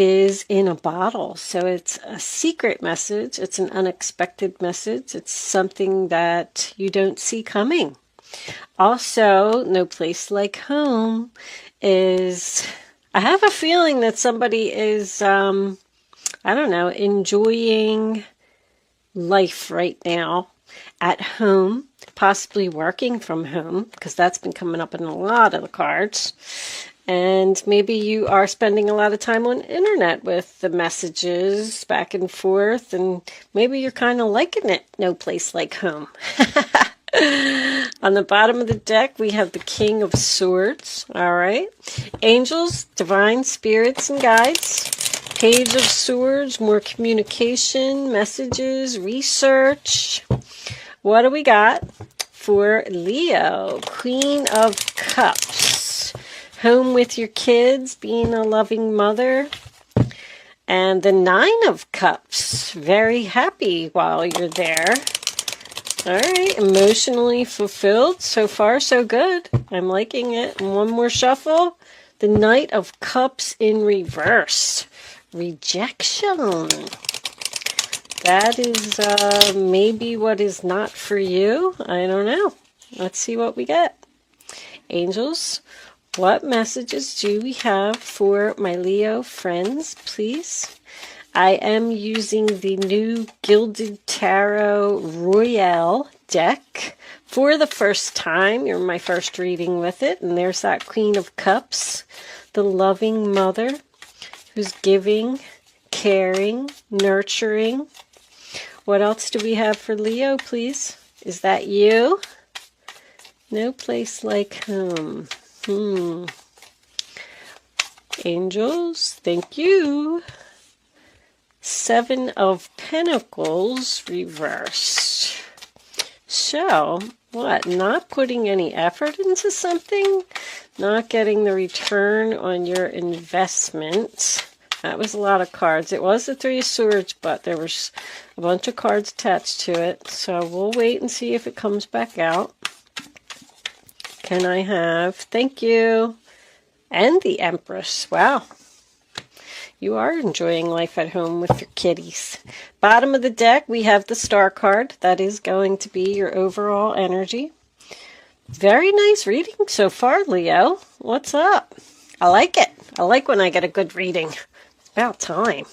is in a bottle. So it's a secret message. It's an unexpected message. It's something that you don't see coming. Also, no place like home is, I have a feeling that somebody is, I don't know, enjoying life right now at home, possibly working from home, because that's been coming up in a lot of the cards. And maybe you are spending a lot of time on internet with the messages back and forth, and maybe you're kind of liking it. No place like home. On the bottom of the deck, we have the King of Swords. All right. Angels, divine spirits, and guides. Page of Swords, more communication, messages, research. What do we got for Leo? Queen of Cups. Home with your kids, being a loving mother. And the Nine of Cups. Very happy while you're there. All right, emotionally fulfilled. So far, so good. I'm liking it. And one more shuffle. The Knight of Cups in reverse. Rejection. That is maybe what is not for you. I don't know. Let's see what we get. Angels, what messages do we have for my Leo friends, please? I am using the new Gilded Tarot Royale deck for the first time. You're my first reading with it. And there's that Queen of Cups, the loving mother who's giving, caring, nurturing. What else do we have for Leo, please? Is that you? No place like home. Angels, thank you. Seven of Pentacles reversed. So, what? Not putting any effort into something? Not getting the return on your investment? That was a lot of cards. It was the Three of Swords, but there was a bunch of cards attached to it. So we'll wait and see if it comes back out. Can I have, thank you, and the Empress. Wow. You are enjoying life at home with your kitties. Bottom of the deck, we have the Star card. That is going to be your overall energy. Very nice reading so far, Leo. What's up? I like it. I like when I get a good reading. It's about time.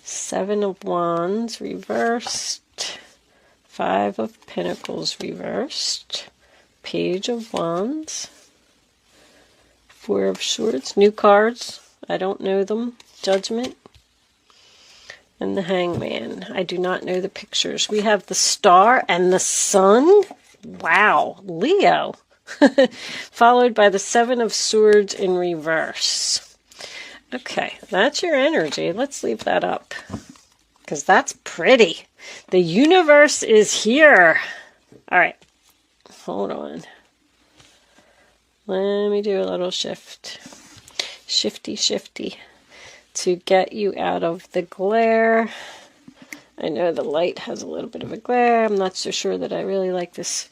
Seven of Wands reversed. Five of Pentacles reversed. Page of Wands. Four of Swords. New cards. I don't know them. Judgment. And the Hangman. I do not know the pictures. We have the Star and the Sun. Wow. Leo. Followed by the Seven of Swords in reverse. Okay. That's your energy. Let's leave that up. Because that's pretty. The universe is here. All right. Hold on. Let me do a little shift. Shifty to get you out of the glare. I know the light has a little bit of a glare. I'm not so sure that I really like this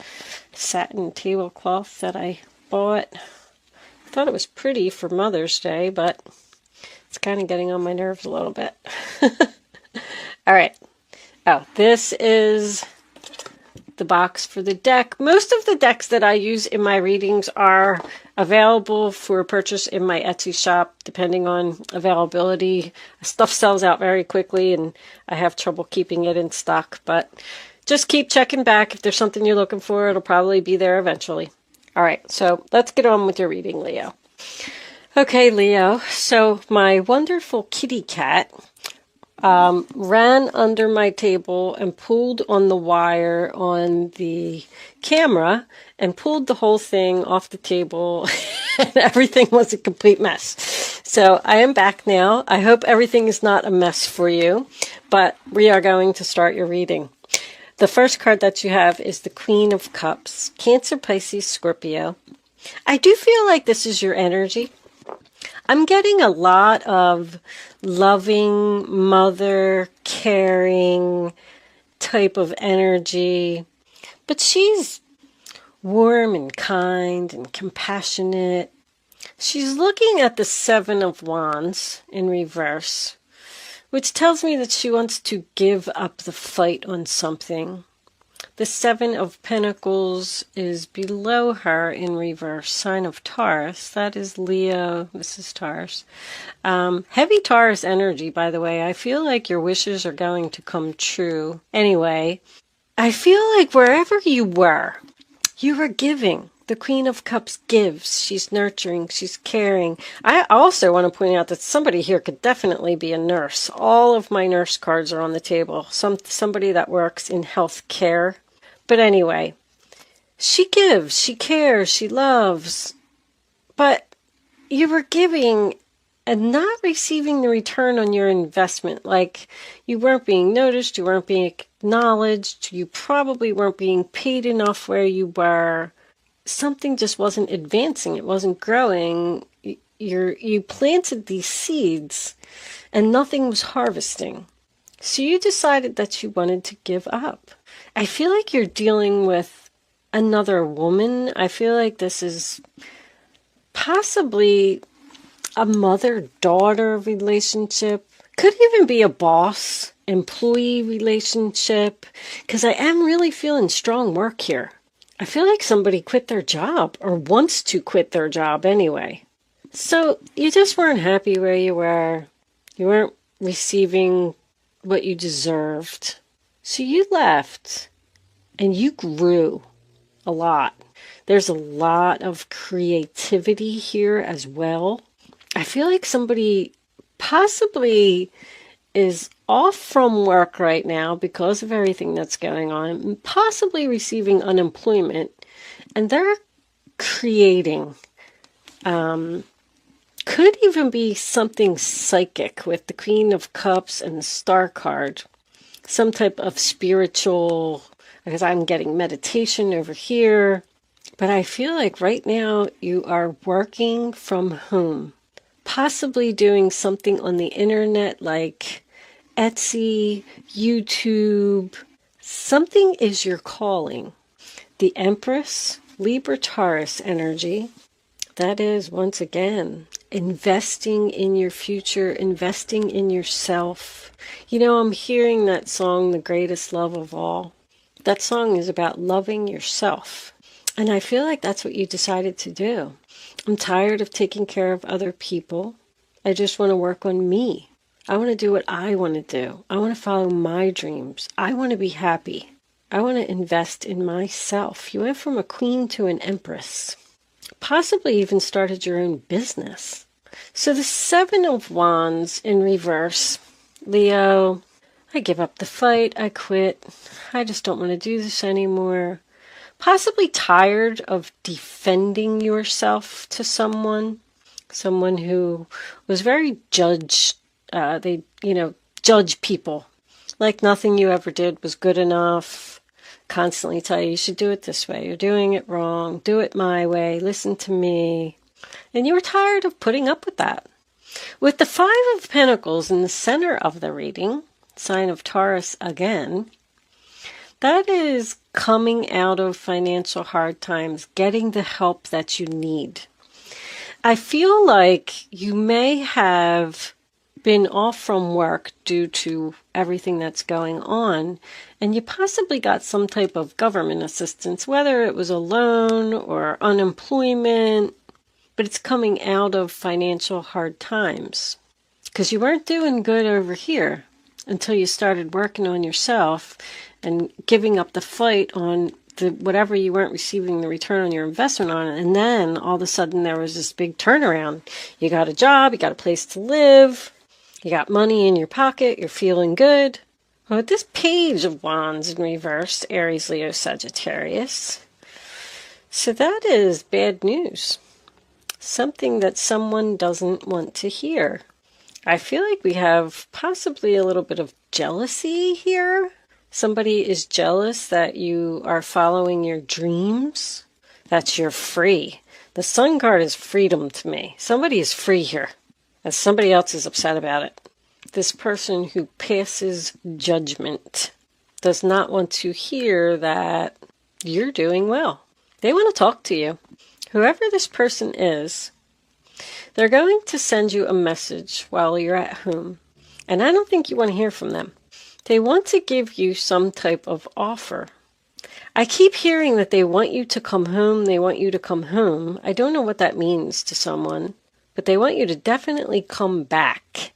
satin tablecloth that I bought. I thought it was pretty for Mother's Day, but it's kind of getting on my nerves a little bit. All right. Oh, this is the box for the deck. Most of the decks that I use in my readings are available for purchase in my Etsy shop, depending on availability. Stuff sells out very quickly, and I have trouble keeping it in stock, but just keep checking back. If there's something you're looking for, it'll probably be there eventually. All right, so let's get on with your reading, Leo. Okay, Leo, so my wonderful kitty cat ran under my table and pulled on the wire on the camera and pulled the whole thing off the table and everything was a complete mess. So I am back now. I hope everything is not a mess for you, but we are going to start your reading. The first card that you have is the Queen of Cups, Cancer, Pisces, Scorpio. I do feel like this is your energy. I'm getting a lot of loving, mother, caring type of energy. But she's warm and kind and compassionate, She's looking at the Seven of Wands in reverse, which tells me that she wants to give up the fight on something. The Seven of Pentacles is below her in reverse, sign of Taurus. That is Leo. This is Taurus. Heavy Taurus energy, by the way. I feel like your wishes are going to come true. Anyway, I feel like wherever you were giving. The Queen of Cups gives. She's nurturing. She's caring. I also want to point out that somebody here could definitely be a nurse. All of my nurse cards are on the table. Somebody that works in health care. But anyway, she gives. She cares. She loves. But you were giving and not receiving the return on your investment. Like, you weren't being noticed. You weren't being acknowledged. You probably weren't being paid enough where you were. Something just wasn't advancing. It wasn't growing. You planted these seeds and nothing was harvesting. So you decided that you wanted to give up. I feel like you're dealing with another woman. I feel like this is possibly a mother-daughter relationship. Could even be a boss-employee relationship. Because I am really feeling strong work here. I feel like somebody quit their job or wants to quit their job anyway. So you just weren't happy where you were. You weren't receiving what you deserved. So you left and you grew a lot. There's a lot of creativity here as well. I feel like somebody possibly is off from work right now because of everything that's going on, possibly receiving unemployment, and they're creating. Could even be something psychic with the Queen of Cups and the Star card. Some type of spiritual, because I'm getting meditation over here. But I feel like right now you are working from home. Possibly doing something on the internet like Etsy, YouTube. Something is your calling. The Empress, Libra Taurus energy. That is, once again, investing in your future, investing in yourself. You know, I'm hearing that song, The Greatest Love of All. That song is about loving yourself. And I feel like that's what you decided to do. I'm tired of taking care of other people. I just want to work on me. I want to do what I want to do. I want to follow my dreams. I want to be happy. I want to invest in myself. You went from a queen to an empress. Possibly even started your own business. So the Seven of Wands in reverse. Leo, I give up the fight. I quit. I just don't want to do this anymore. Possibly tired of defending yourself to someone who was very judge people. Like nothing you ever did was good enough. Constantly tell you should do it this way. You're doing it wrong. Do it my way. Listen to me. And you were tired of putting up with that. With the Five of Pentacles in the center of the reading, sign of Taurus again, that is coming out of financial hard times, getting the help that you need. I feel like you may have been off from work due to everything that's going on, and you possibly got some type of government assistance, whether it was a loan or unemployment, but it's coming out of financial hard times. Because you weren't doing good over here until you started working on yourself and giving up the fight on whatever you weren't receiving the return on your investment on. And then all of a sudden there was this big turnaround. You got a job, you got a place to live, you got money in your pocket, you're feeling good. Well, with this Page of Wands in reverse, Aries, Leo, Sagittarius. So that is bad news. Something that someone doesn't want to hear. I feel like we have possibly a little bit of jealousy here. Somebody is jealous that you are following your dreams, that you're free. The Sun card is freedom to me. Somebody is free here, and somebody else is upset about it. This person who passes judgment does not want to hear that you're doing well. They want to talk to you. Whoever this person is, They're going to send you a message while you're at home, and I don't think you want to hear from them. They want to give you some type of offer. I keep hearing that they want you to come home, they want you to come home. I don't know what that means to someone, but they want you to definitely come back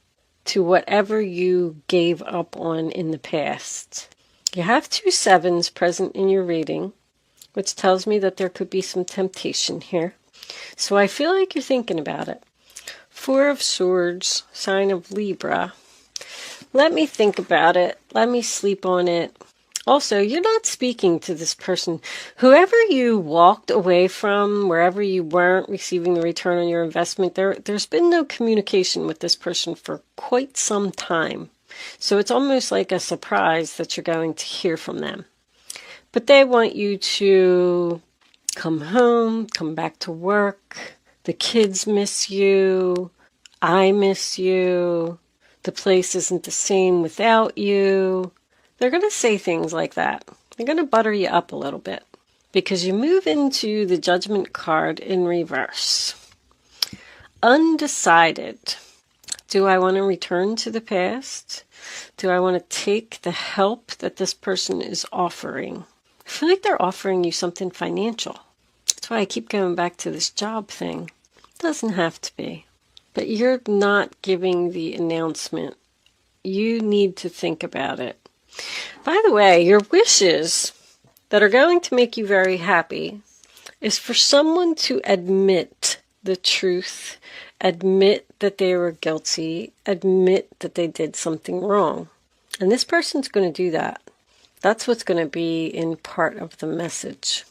to whatever you gave up on in the past. You have 2 sevens present in your reading, which tells me that there could be some temptation here. So I feel like you're thinking about it. 4 of Swords, sign of Libra. Let me think about it. Let me sleep on it. Also, you're not speaking to this person. Whoever you walked away from, wherever you weren't receiving the return on your investment, there's been no communication with this person for quite some time. So it's almost like a surprise that you're going to hear from them. But they want you to come home, come back to work. The kids miss you. I miss you. The place isn't the same without you. They're going to say things like that. They're going to butter you up a little bit because you move into the Judgment card in reverse. Undecided. Do I want to return to the past? Do I want to take the help that this person is offering? I feel like they're offering you something financial. That's why I keep going back to this job thing. It doesn't have to be. But you're not giving the announcement. You need to think about it. By the way, your wishes that are going to make you very happy is for someone to admit the truth, admit that they were guilty, admit that they did something wrong. And this person's going to do that. That's what's going to be in part of the message.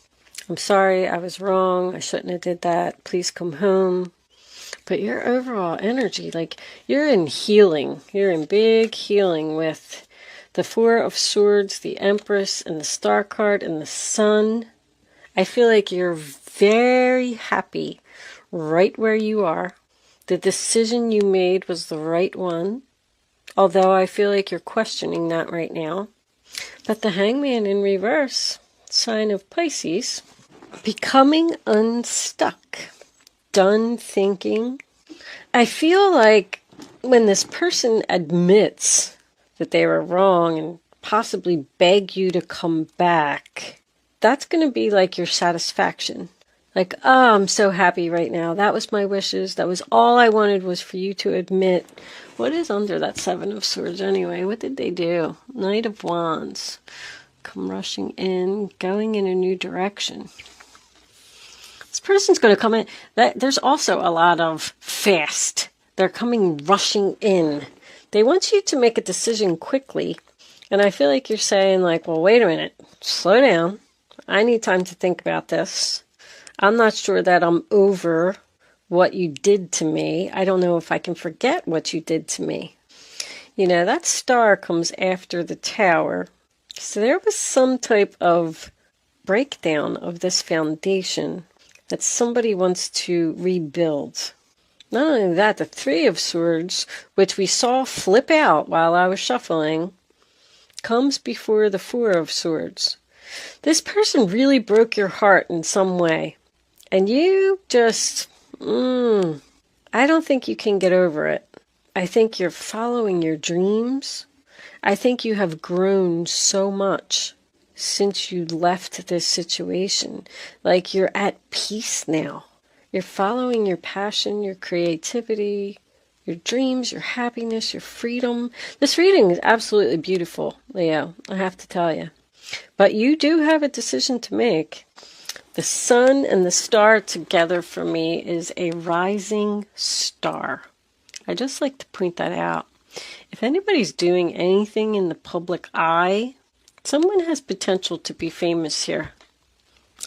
I'm sorry, I was wrong. I shouldn't have did that. Please come home. But your overall energy, like you're in healing. You're in big healing with the 4 of Swords, the Empress, and the Star card, and the Sun. I feel like you're very happy right where you are. The decision you made was the right one. Although I feel like you're questioning that right now. But the Hangman in reverse, sign of Pisces, becoming unstuck, done thinking. I feel like when this person admits that they were wrong and possibly beg you to come back, that's going to be like your satisfaction. Like, oh, I'm so happy right now. That was my wishes. That was all I wanted, was for you to admit. What is under that 7 of Swords anyway? What did they do? Knight of Wands. Come rushing in, going in a new direction. This person's going to come in. There's also a lot of fast. They're coming rushing in. They want you to make a decision quickly. And I feel like you're saying like, well, wait a minute. Slow down. I need time to think about this. I'm not sure that I'm over what you did to me. I don't know if I can forget what you did to me. You know, that star comes after the Tower. So there was some type of breakdown of this foundation that somebody wants to rebuild. Not only that, the 3 of Swords, which we saw flip out while I was shuffling, comes before the 4 of Swords. This person really broke your heart in some way. And you just, I don't think you can get over it. I think you're following your dreams. I think you have grown so much since you left this situation. Like you're at peace now. You're following your passion, your creativity, your dreams, your happiness, your freedom. This reading is absolutely beautiful, Leo, I have to tell you. But you do have a decision to make. The Sun and the Star together for me is a rising star. I just like to point that out. If anybody's doing anything in the public eye, someone has potential to be famous here.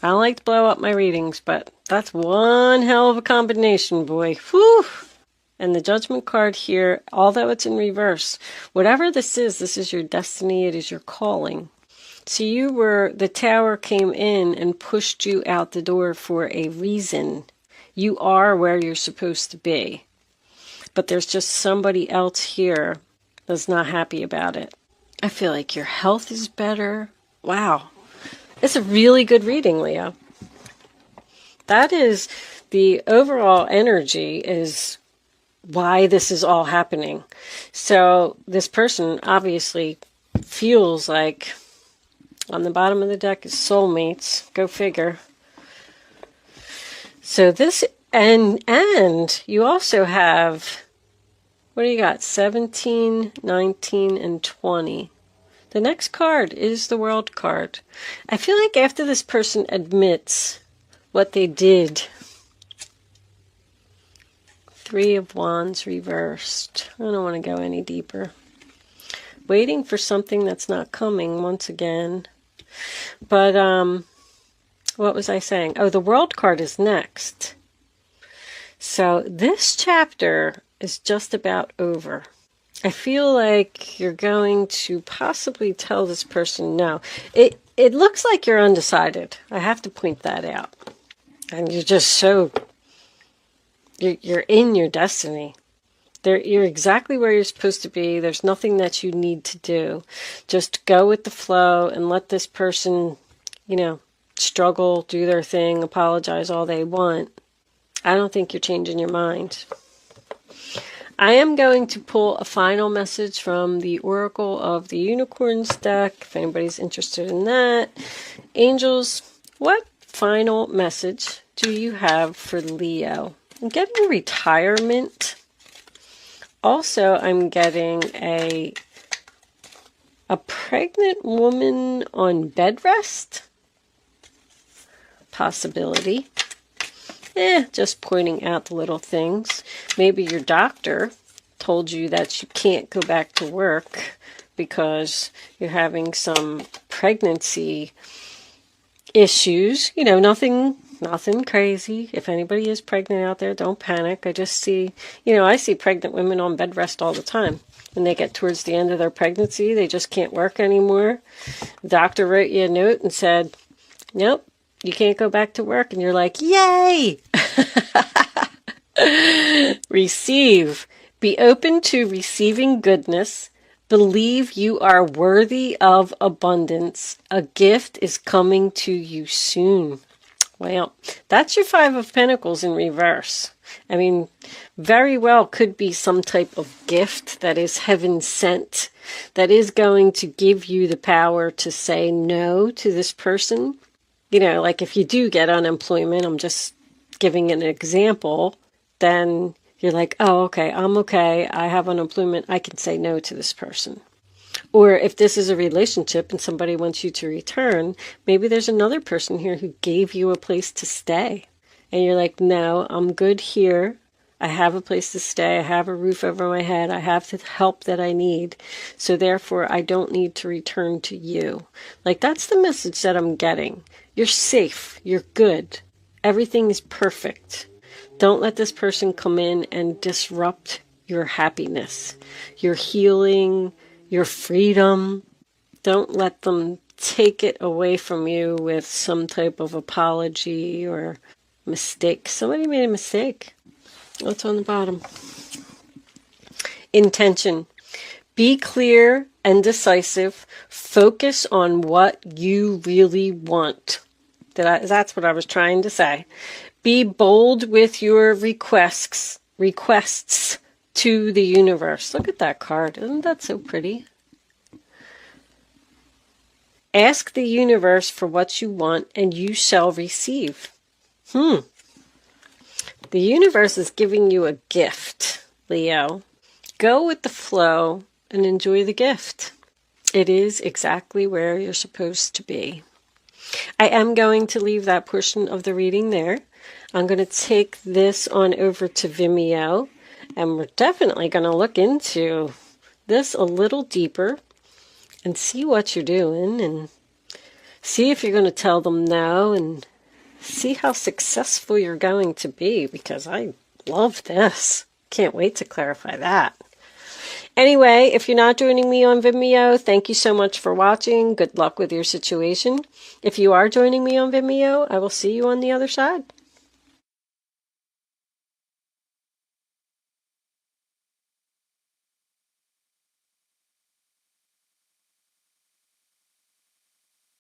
I don't like to blow up my readings, but that's one hell of a combination, boy. Whew! And the Judgment card here, although it's in reverse, whatever this is your destiny, it is your calling. So the Tower came in and pushed you out the door for a reason. You are where you're supposed to be. But there's just somebody else here that's not happy about it. I feel like your health is better. Wow. It's a really good reading, Leo. That is the overall energy is why this is all happening. So this person obviously feels like, on the bottom of the deck is soulmates. Go figure. So this, and you also have, what do you got? 17, 19, and 20. The next card is the World card. I feel like after this person admits what they did, Three of Wands reversed. I don't want to go any deeper. Waiting for something that's not coming once again. But, what was I saying? Oh, the World card is next. So this chapter is just about over. I feel like you're going to possibly tell this person no. It looks like you're undecided. I have to point that out. And you're just so... You're in your destiny. You're exactly where you're supposed to be. There's nothing that you need to do. Just go with the flow and let this person, struggle, do their thing, apologize all they want. I don't think you're changing your mind. I am going to pull a final message from the Oracle of the Unicorns deck, if anybody's interested in that. Angels, what final message do you have for Leo? I'm getting retirement. Also, I'm getting a pregnant woman on bed rest. Possibility. Just pointing out the little things. Maybe your doctor told you that you can't go back to work because you're having some pregnancy issues. Nothing crazy. If anybody is pregnant out there, don't panic. I just see, I see pregnant women on bed rest all the time. When they get towards the end of their pregnancy, they just can't work anymore. The doctor wrote you a note and said, nope, you can't go back to work. And you're like, yay! Receive. Be open to receiving goodness. Believe you are worthy of abundance. A gift is coming to you soon. Well, that's your Five of Pentacles in reverse. I mean, very well could be some type of gift that is heaven sent, that is going to give you the power to say no to this person. Like if you do get unemployment, I'm just giving an example, then you're like, oh, okay, I'm okay. I have unemployment. I can say no to this person. Or if this is a relationship and somebody wants you to return, maybe there's another person here who gave you a place to stay. And you're like, no, I'm good here. I have a place to stay. I have a roof over my head. I have the help that I need. So therefore, I don't need to return to you. Like, that's the message that I'm getting. You're safe. You're good. Everything is perfect. Don't let this person come in and disrupt your happiness, your healing, your freedom. Don't let them take it away from you with some type of apology or mistake. Somebody made a mistake. What's on the bottom? Intention. Be clear and decisive. Focus on what you really want. That's what I was trying to say. Be bold with your requests to the universe. Look at that card. Isn't that so pretty? Ask the universe for what you want and you shall receive. The universe is giving you a gift, Leo. Go with the flow and enjoy the gift. It is exactly where you're supposed to be. I am going to leave that portion of the reading there. I'm going to take this on over to Vimeo, and we're definitely going to look into this a little deeper and see what you're doing and see if you're going to tell them no and see how successful you're going to be, because I love this. Can't wait to clarify that. Anyway, if you're not joining me on Vimeo, thank you so much for watching. Good luck with your situation. If you are joining me on Vimeo, I will see you on the other side.